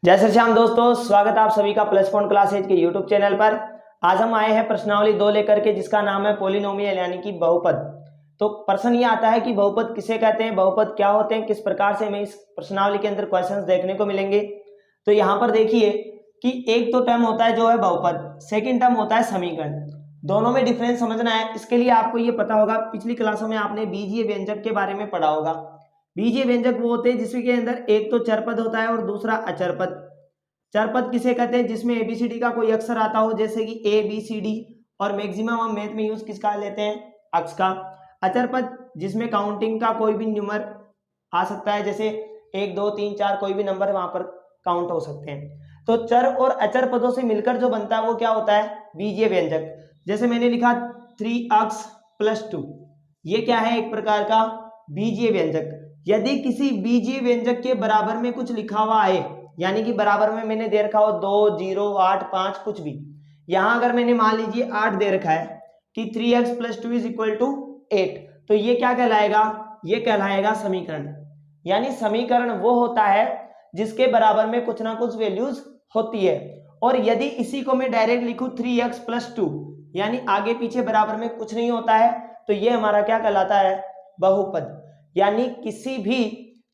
जय श्री श्याम दोस्तों, स्वागत आप सभी का प्लस पॉइंट क्लासेज के यूट्यूब चैनल पर। आज हम आए हैं प्रश्नावली 2 लेकर के, जिसका नाम है पोलिनोमियल यानी कि बहुपद। तो प्रश्न ये आता है कि बहुपद किसे कहते हैं, बहुपद क्या होते हैं, किस प्रकार से हमें इस प्रश्नावली के अंदर क्वेश्चंस देखने को मिलेंगे। तो यहाँ पर देखिए कि एक तो टर्म होता है जो है बहुपद, सेकेंड टर्म होता है समीकरण। दोनों में डिफरेंस समझना है। इसके लिए आपको ये पता होगा, पिछली क्लासों में आपने बीजीय व्यंजक के बारे में पढ़ा होगा। बीजीय व्यंजक वो होते हैं जिसके अंदर एक तो चरपद होता है और दूसरा अचरपद। चरपद किसे कहते हैं, जिसमें एबीसीडी का कोई अक्षर आता हो, जैसे कि ए बी सी डी, और मैक्सिमम हम मैथ में यूज किसका लेते हैं, अक्ष का। अचरपद जिसमें काउंटिंग का कोई भी नंबर आ सकता है, जैसे 1 2 3 4 कोई भी नंबर वहां पर काउंट हो सकते हैं। तो चर और अचर पदों से मिलकर जो बनता है वो क्या होता है, बीजीय व्यंजक। जैसे मैंने लिखा 3x + 2, ये क्या है, एक प्रकार का बीजीय व्यंजक। यदि किसी बीजीय व्यंजक के बराबर में कुछ लिखा हुआ है, यानी कि बराबर में मैंने दे रखा हो 2 0 8 5 कुछ भी, यहां अगर मैंने मान लीजिए 8 दे रखा है कि 3x + 2 = 8, तो ये क्या कहलाएगा, ये कहलाएगा समीकरण। यानी समीकरण वो होता है जिसके बराबर में कुछ ना कुछ वैल्यूज होती है। और यदि इसी को मैं डायरेक्ट लिखूं 3x + 2, यानी आगे पीछे बराबर में कुछ नहीं होता है, तो ये हमारा क्या कहलाता है, बहुपद। यानी किसी भी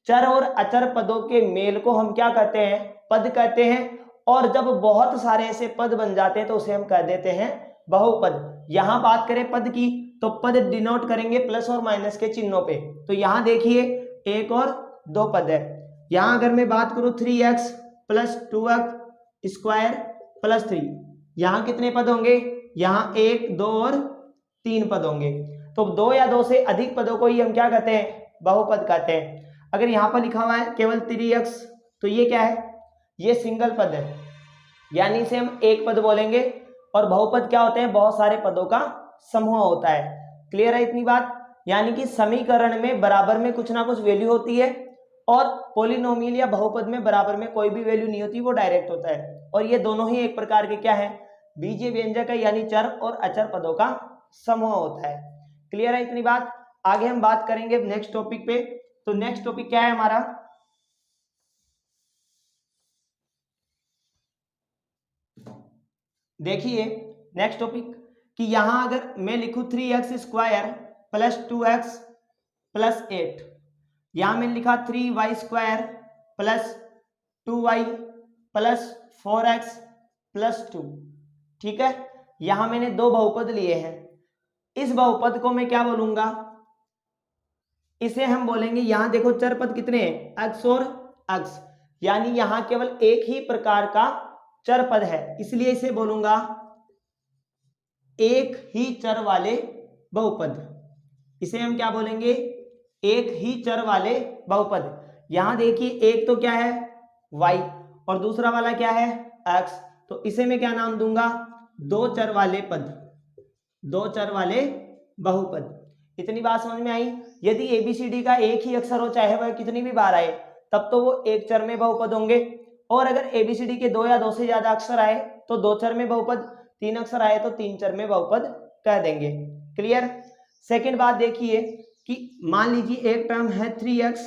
चर और अचर पदों के मेल को हम क्या कहते हैं, पद कहते हैं। और जब बहुत सारे ऐसे पद बन जाते हैं तो उसे हम कह देते हैं बहुपद। यहां बात करें पद की, तो पद डिनोट करेंगे प्लस और माइनस के चिन्हों पे। तो यहां देखिए 1 और 2 पद है। यहां अगर मैं बात करूं 3x + 2x² + 3, यहां कितने पद होंगे, यहां 1 2 और 3 पद होंगे। तो 2 या 2 से अधिक पदों को ही हम क्या कहते हैं, बहुपद कहते हैं। अगर यहां पर लिखा हुआ है केवल 3x, तो ये क्या है, ये सिंगल पद है, यानी इसे हम एक पद बोलेंगे। और बहुपद क्या होते हैं, बहुत सारे पदों का समूह होता है। क्लियर है इतनी बात। यानी कि समीकरण में बराबर में कुछ ना कुछ वैल्यू होती है, और पोलिनोमियल या बहुपद में बराबर में कोई भी वैल्यू नहीं होती, वो डायरेक्ट होता है। और ये दोनों ही एक प्रकार के क्या है, बीजीय व्यंजक है, यानी चर और अचर पदों का समूह होता है। क्लियर है इतनी बात। आगे हम बात करेंगे नेक्स्ट टॉपिक पे। तो नेक्स्ट टॉपिक क्या है हमारा, देखिए नेक्स्ट टॉपिक कि यहां अगर मैं लिखूं 3x² + 2x + 8, यहां मैंने लिखा 3y² + 2y + 4x + 2, ठीक है। यहां मैंने दो बहुपद लिए हैं। इस बहुपद को मैं क्या बोलूंगा, इसे हम बोलेंगे, यहां देखो चर पद कितने हैं, x और x, यानी यहां केवल एक ही प्रकार का चर पद है, इसलिए इसे बोलूंगा एक ही चर वाले बहुपद। इसे हम क्या बोलेंगे, एक ही चर वाले बहुपद। यहां देखिए एक तो क्या है y और दूसरा वाला क्या है x, तो इसे मैं क्या नाम दूंगा, दो चर वाले पद, दो चर वाले बहुपद। इतनी बात समझ में आई। यदि एबीसीडी का एक ही अक्षर हो, चाहे वह कितनी भी बार आए, तब तो वो एक चर में बहुपद होंगे। और अगर एबीसीडी के 2 या 2 से ज्यादा अक्षर आए तो 2 चर में बहुपद, 3 अक्षर आए तो 3 चर में बहुपद कह देंगे। क्लियर। सेकेंड बात देखिए कि मान लीजिए एक टर्म है 3x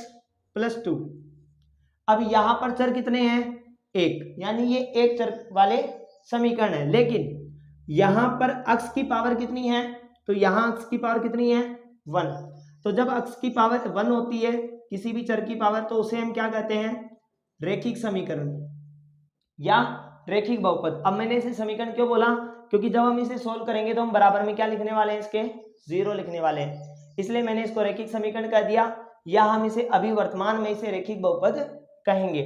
+ 2। अब यहां पर चर कितने हैं, एक, यानी ये एक चर वाले समीकरण है। लेकिन यहां पर x की पावर कितनी है, तो यहां x की पावर कितनी है, 1। तो जब x की पावर 1 होती है किसी भी चर की पावर, तो उसे हम क्या कहते हैं, रैखिक समीकरण या रैखिक बहुपद। अब मैंने इसे समीकरण क्यों बोला, क्योंकि जब हम इसे सोल्व करेंगे तो हम बराबर में क्या लिखने वाले हैं, इसके 0 लिखने वाले हैं, इसलिए मैंने इसको रैखिक समीकरण कह दिया, या हम इसे अभी वर्तमान में इसे रैखिक बहुपद कहेंगे।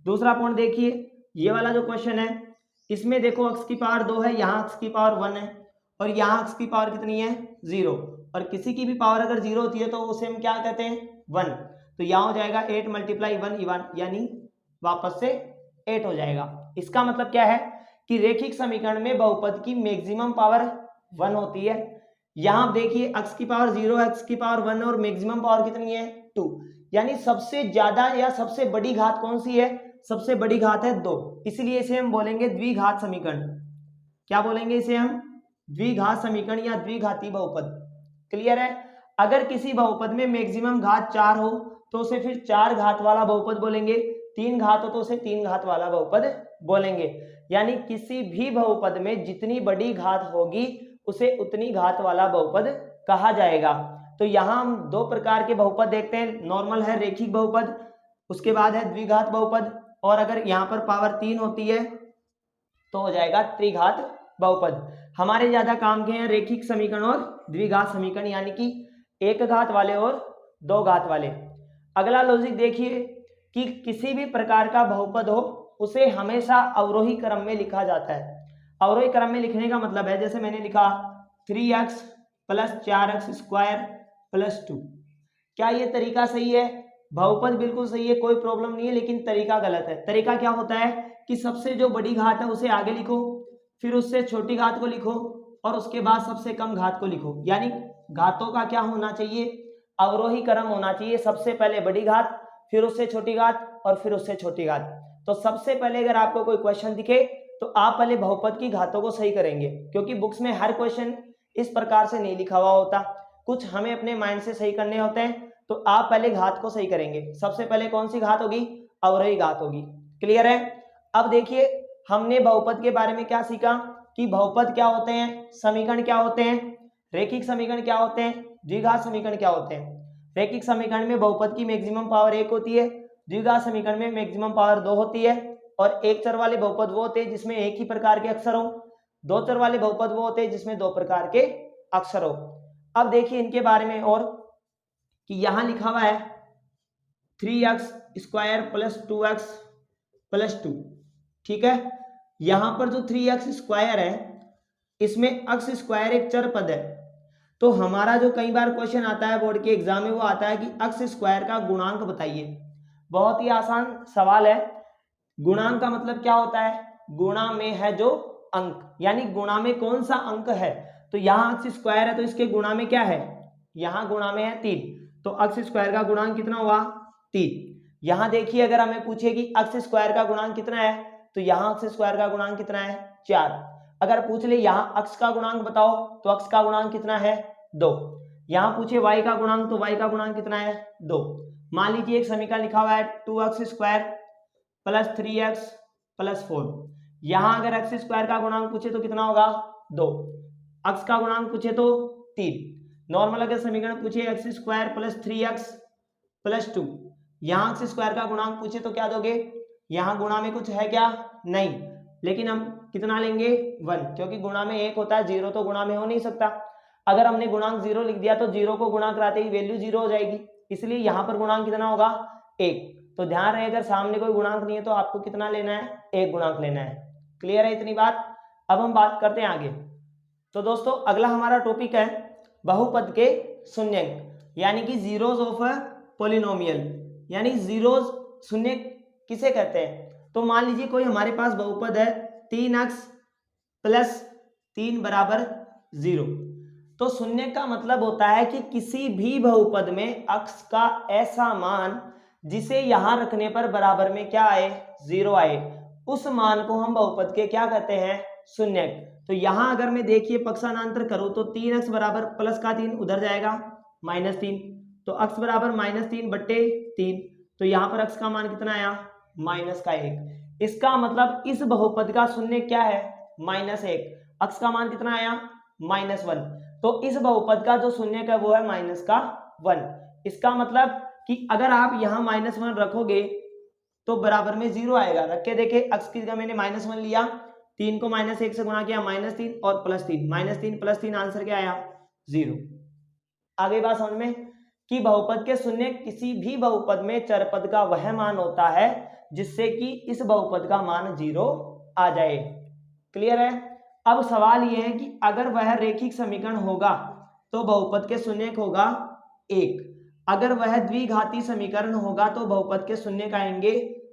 दूसरा पॉइंट देखिए, ये वाला जो क्वेश्चन है, इसमें देखो x की पावर 2 है, यहाँ x की पावर 1 है, और यहाँ x की पावर कितनी है, 0। और किसी की भी पावर अगर 0 होती है तो उसे हम क्या कहते हैं, 1। तो यहाँ हो जाएगा 8 × 1 यानी वापस से 8 हो जाएगा। इसका मतलब क्या है कि रैखिक समीकरण में बहुपद की मैक्सिमम पावर 1 होती है। यहां देखिए x की पावर 0, x की पावर 1 और मैक्सिमम पावर कितनी है, 2, यानी सबसे ज्यादा या सबसे बड़ी घात कौन सी है, सबसे बड़ी घात है 2, इसलिए इसे हम बोलेंगे द्विघात समीकरण। क्या बोलेंगे इसे हम, द्विघात समीकरण या द्विघाती बहुपद। क्लियर है। अगर किसी बहुपद में मैक्सिमम घात 4 हो तो उसे फिर 4 घात वाला बहुपद बोलेंगे। तीन घात हो तो उसे तीन घात वाला बहुपद बोलेंगे। यानी किसी भी बहुपद में जितनी बड़ी घात होगी उसे उतनी घात वाला बहुपद कहा जाएगा। तो यहाँ हम दो प्रकार के बहुपद देखते हैं, नॉर्मल है रेखिक बहुपद, उसके बाद है द्विघात बहुपद, और अगर यहाँ पर पावर 3 होती है तो हो जाएगा त्रिघात बहुपद। हमारे ज्यादा काम के हैं रेखिक समीकरण और द्विघात समीकरण, यानी कि एक घात वाले और दो घात वाले। अगला लॉजिक देखिए कि किसी भी प्रकार का बहुपद हो उसे हमेशा अवरोही क्रम में लिखा जाता है। अवरोही क्रम में लिखने का मतलब है, जैसे मैंने लिखा 3x plus 4x square plus 2। क्या ये तरीका सही है? बहुपद बिल्कुल सही है, कोई प्रॉब्लम नहीं है, लेकिन तरीका गलत है। तरीका क्या होता है कि सबसे जो बड़ी घात है उसे आगे लिखो, फिर उससे छोटी घात को लिखो और उसके बाद सबसे कम घात को लिखो। यानी घातों का क्या होना चाहिए? अवरोही क्रम होना चाहिए। सबसे पहले बड़ी घात, फिर उससे छोटी घात और फिर उससे छोटी घात। तो सबसे पहले अगर आपको कोई क्वेश्चन दिखे तो आप पहले बहुपद की घातों को सही करेंगे, क्योंकि बुक्स में हर क्वेश्चन इस प्रकार से नहीं लिखा हुआ होता, कुछ हमें अपने माइंड से सही करने होते हैं। तो आप पहले घात को सही करेंगे। सबसे पहले कौन सी घात होगी? अवरोही घात होगी। क्लियर है? अब देखिए हमने बहुपद के बारे में क्या सीखा कि बहुपद क्या होते हैं, समीकरण क्या होते हैं, रेखिक समीकरण क्या होते हैं, द्विघात समीकरण क्या होते हैं। रेखिक समीकरण में बहुपद की मैक्सिमम पावर 1 होती है, द्विघात समीकरण में मैक्सिमम पावर 2 होती है, और एक चर वाले बहुपद वो होते हैं जिसमें एक ही प्रकार के अक्षर हो, दो चर वाले बहुपद वो होते हैं जिसमें दो प्रकार के अक्षर हो। अब देखिए इनके बारे में और कि यहां लिखा हुआ है 3x square plus 2x plus 2। ठीक है, यहां पर जो 3x स्क्वायर है इसमें x स्क्वायर एक चर पद है। तो हमारा जो कई बार क्वेश्चन आता है बोर्ड के एग्जाम में वो आता है कि x स्क्वायर का गुणांक बताइए। बहुत ही आसान सवाल है। गुणांक का मतलब क्या होता है? गुणा में है जो अंक, यानी गुणा में कौन सा अंक है। तो यहाँ x स्क्वायर है तो इसके गुणा में क्या है? यहाँ गुणा में है 3, तो x स्क्वायर का गुणांक कितना हुआ? 3। यहाँ देखिए अगर हमें पूछे कि x स्क्वायर का गुणांक कितना है तो यहाँ x स्क्वायर का गुणांक कितना है? 4। अगर पूछ ले यहाँ x का गुणांक बताओ तो x का गुणांक कितना है? 2। यहाँ पूछे y का गुणांक तो y का गुणांक कितना है? 2। मान लीजिए एक समीकरण लिखा हुआ है 2x square plus 3x plus 4। यहाँ अगर x स्क्वायर का गुणांक पूछे तो कितना होगा? 2। x का गुणांक पूछे तो 3। नॉर्मल अगर समीकरण पूछे x square plus 3x plus 2, यहाँ x स्क्वायर का गुणांक पूछे तो क्या दोगे? यहाँ गुणा में कुछ है क्या? नहीं, लेकिन हम कितना लेंगे? 1, क्योंकि गुणा में 1 होता है, 0 तो गुणा में हो नहीं सकता। अगर हमने गुणांक 0 लिख दिया तो 0 को गुणा कराते ही वैल्यू 0 हो जाएगी, इसलिए यहाँ पर गुणांक कितना होगा? 1। तो ध्यान रहे अगर सामने कोई गुणांक नहीं है तो आपको कितना लेना है? 1 गुणांक लेना है। क्लियर है इतनी बात? अब हम बात करते हैं आगे। तो दोस्तों अगला हमारा टॉपिक है बहुपद के शून्यंक, यानी कि जीरोज ऑफ अ पॉलिनोमियल। यानी जीरोज शून्य किसे कहते हैं? तो मान लीजिए कोई हमारे पास बहुपद है 3x प्लस 3 बराबर 0। तो शून्य का मतलब होता है कि किसी भी बहुपद में x का ऐसा मान जिसे यहां रखने पर बराबर में क्या आए? 0 आए, उस मान को हम बहुपद के क्या कहते हैं? शून्यक। तो यहां अगर मैं देखिए पक्षांतर करूं तो 3x बराबर प्लस का 3 उधर जाएगा -3, तो x बराबर -3 बट्टे 3। तो यहाँ पर x का मान कितना आया? -1। इसका मतलब इस बहुपद का शून्य क्या है? -1। x का मान कितना आया? -1। तो इस बहुपद का जो शून्य का वो है -1। इसका मतलब कि अगर आप यहाँ -1 रखोगे तो बराबर में 0 आएगा। रख के देखे x की जगह मैंने -1 लिया, 3 को -1 से गुणा किया, -3 और +3, -3 + 3 आंसर क्या आया? 0। आगे बात समझ में कि बहुपद के शून्य किसी भी बहुपद में चरपद का वह मान होता है जिससे कि इस बहुपद का मान 0 आ जाए। क्लियर है? अब सवाल यह है कि अगर वह रेखिक समीकरण होगा तो बहुपद के शून्यक होगा 1। अगर वह द्विघाती समीकरण होगा तो बहुपद के शून्यक आएंगे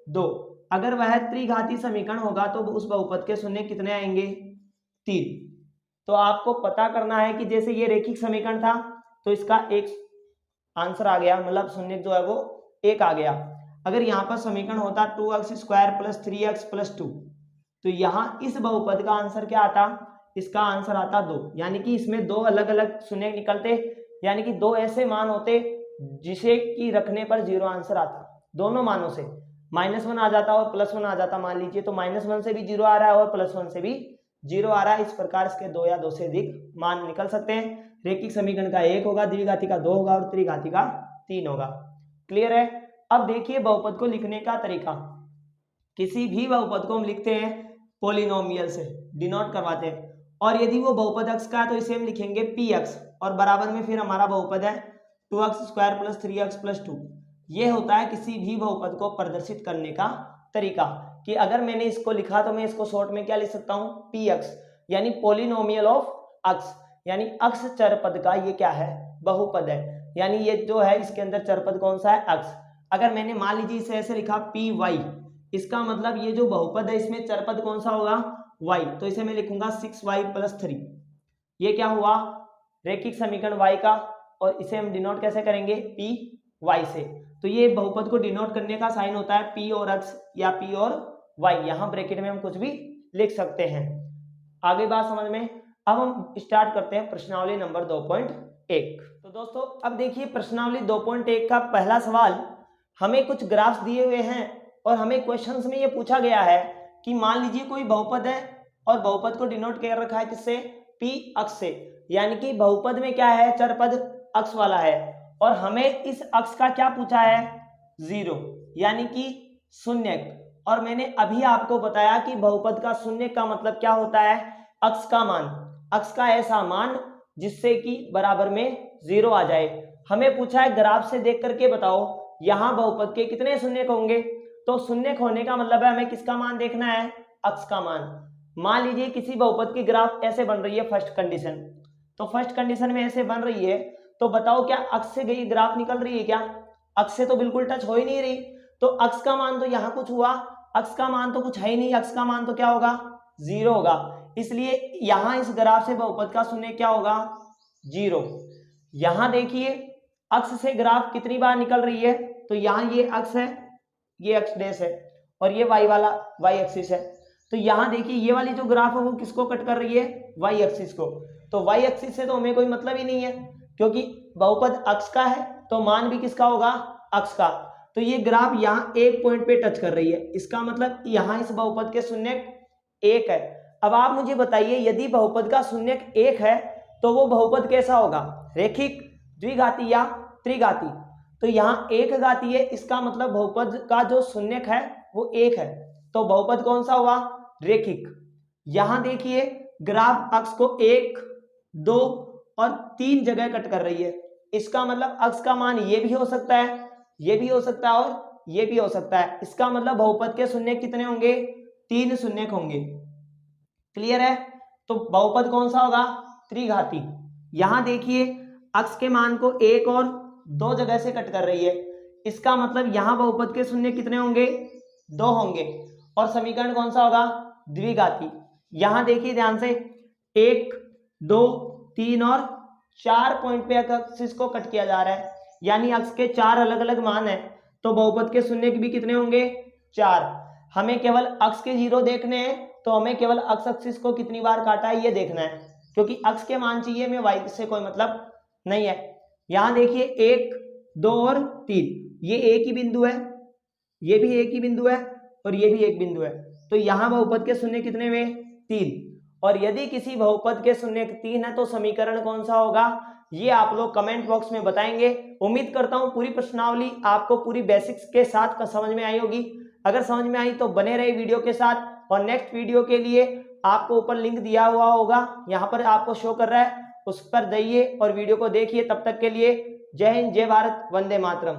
2। अगर वह त्रिघाती समीकरण होगा तो उस बहुपद के शून्य कितने आएंगे? 3। तो आपको पता करना है कि जैसे ये रेखिक समीकरण था तो इसका एक आंसर आ गया, मतलब शून्य जो है वो 1 आ गया। अगर यहाँ पर समीकरण होता 2x square plus 3x plus 2, तो यहाँ इस बहुपद का आंसर क्या आता? इसका आंसर आता 2। यानी कि इसमें दो अलग अलग शून्य निकलते, यानी कि दो ऐसे मान होते जिसे कि रखने पर 0 आंसर आता, दोनों मानों से। -1 आ जाता और +1 आ जाता मान लीजिए, तो -1 से भी 0 आ रहा है और +1 से भी 0 आ रहा है। इस प्रकार इसके 2 या 2 से अधिक मान निकल सकते हैं। रैखिक समीकरण का 1 होगा, द्विघाती का 2 होगा और त्रिघाती का 3 होगा। क्लियर है। अब देखिए बहुपद को लिखने का तरीका। किसी भी बहुपद को हम लिखते हैं पॉलिनोमियल से, डिनोट करवाते हैं, और यदि वो बहुपद अक्ष का है तो इसे हम लिखेंगे px, और बराबर में फिर हमारा बहुपद है 2x² + 3x + 2। ये होता है किसी भी बहुपद को प्रदर्शित करने का तरीका, कि अगर मैंने इसको लिखा तो मैं इसको शॉर्ट में क्या लिख सकता हूँ, px, यानी पॉलिनोमियल ऑफ अक्ष, यानी अक्ष चरपद का ये क्या है, बहुपद है। यानी ये जो है इसके अंदर चरपद कौन सा है, अक्ष। अगर मैंने मान लीजिए इसे ऐसे लिखा py, इसका मतलब ये जो बहुपद है इसमें चरपद कौन सा होगा, y, तो इसे मैं लिखूंगा 6y + 3। ये क्या हुआ, रैखिक समीकरण y का, और इसे हम डिनोट कैसे करेंगे, py से। तो ये बहुपद को डिनोट करने का साइन होता है p और x या p और y, यहाँ ब्रैकेट में हम कुछ भी लिख सकते हैं। आगे बात समझ में। अब हम स्टार्ट करते हैं प्रश्नावली नंबर 2.1। तो दोस्तों अब देखिए प्रश्नावली 2.1 का पहला सवाल, हमें कुछ ग्राफ्स दिए हुए हैं और हमें क्वेश्चंस में ये पूछा गया है कि मान लीजिए कोई बहुपद है और बहुपद को डिनोट कर रखा है किससे, p अक्ष से, यानी कि बहुपद में क्या है, चरपद अक्ष वाला है, और हमें इस अक्ष का क्या पूछा है, 0, यानी कि शून्यक। और मैंने अभी आपको बताया कि बहुपद का शून्यक का मतलब क्या होता है, अक्ष का मान, अक्ष का ऐसा मान जिससे कि बराबर में 0 आ जाए। हमें पूछा है ग्राफ से देख करके बताओ यहाँ बहुपद के कितने शून्यक होंगे। तो शून्यक होने का मतलब है हमें किसका मान देखना है, अक्ष का मान। मान लीजिए किसी बहुपद की ग्राफ ऐसे बन रही है, फर्स्ट कंडीशन, तो फर्स्ट कंडीशन में ऐसे बन रही है, तो बताओ क्या अक्ष से गई ग्राफ निकल रही है क्या, अक्ष से तो बिल्कुल टच हो ही नहीं रही। तो अक्ष का मान तो यहाँ कुछ हुआ, अक्ष का मान तो कुछ है ही नहीं, अक्ष का मान तो क्या होगा, 0 होगा। इसलिए यहाँ इस ग्राफ से बहुपद का शून्य क्या होगा, 0। यहाँ देखिए अक्ष से ग्राफ कितनी बार निकल रही है, तो यहाँ ये अक्ष है, ये अक्ष डैश है, और ये y वाला y एक्सिस है। तो यहाँ देखिए ये वाली जो ग्राफ है वो किसको कट कर रही है, y एक्सिस को। तो y एक्सिस से तो हमें कोई मतलब ही नहीं है, क्योंकि बहुपद अक्ष का है तो मान भी किसका होगा, अक्ष का। तो ये ग्राफ यहाँ एक पॉइंट पे टच कर रही है, इसका मतलब यहाँ इस बहुपद के शून्यक 1 है। अब आप मुझे बताइए यदि बहुपद का शून्यक 1 है तो वो बहुपद कैसा होगा, रैखिक, द्विघाती या त्रिघाती। तो यहाँ एक घाती है, इसका मतलब बहुपद का जो शून्यक है वो 1 है, तो बहुपद कौन सा हुआ, रैखिक। यहाँ देखिए ग्राफ अक्ष को 1, 2 और 3 जगह कट कर रही है, इसका मतलब अक्ष का मान ये भी हो सकता है, ये भी हो सकता है और ये भी हो सकता है। इसका मतलब बहुपद के शून्यक कितने होंगे, 3 शून्यक होंगे। क्लियर है। तो बहुपद कौन सा होगा, त्रिघाती। यहाँ देखिए अक्ष के मान को 1 और 2 जगह से कट कर रही है, इसका मतलब यहाँ बहुपद के शून्य कितने होंगे, 2 होंगे, और समीकरण कौन सा होगा, द्विघाती। यहाँ देखिए ध्यान से 1, 2, 3 और 4 पॉइंट पे अक्ष को कट किया जा रहा है, यानी अक्ष के 4 अलग अलग मान है, तो बहुपद के शून्य भी कितने होंगे, 4। हमें केवल अक्ष के 0 देखने हैं, तो हमें केवल अक्ष एक्सिस को कितनी बार काटा है ये देखना है, क्योंकि अक्ष के मान चाहिए, हमें वाई से कोई मतलब नहीं है। यहाँ देखिए 1, 2 और 3, ये एक ही बिंदु है, ये भी एक ही बिंदु है और ये भी एक बिंदु है, तो यहाँ बहुपद के शून्य कितने हुए, 3। और यदि किसी बहुपद के शून्य 3 है तो समीकरण कौन सा होगा, ये आप लोग कमेंट बॉक्स में बताएंगे। उम्मीद करता हूँ पूरी प्रश्नावली आपको पूरी बेसिक्स के साथ समझ में आई होगी। अगर समझ में आई तो बने रहे वीडियो के साथ, और नेक्स्ट वीडियो के लिए आपको ऊपर लिंक दिया हुआ होगा, यहाँ पर आपको शो कर रहा है, उस पर जाइए और वीडियो को देखिए। तब तक के लिए जय हिंद, जय भारत, वंदे मातरम।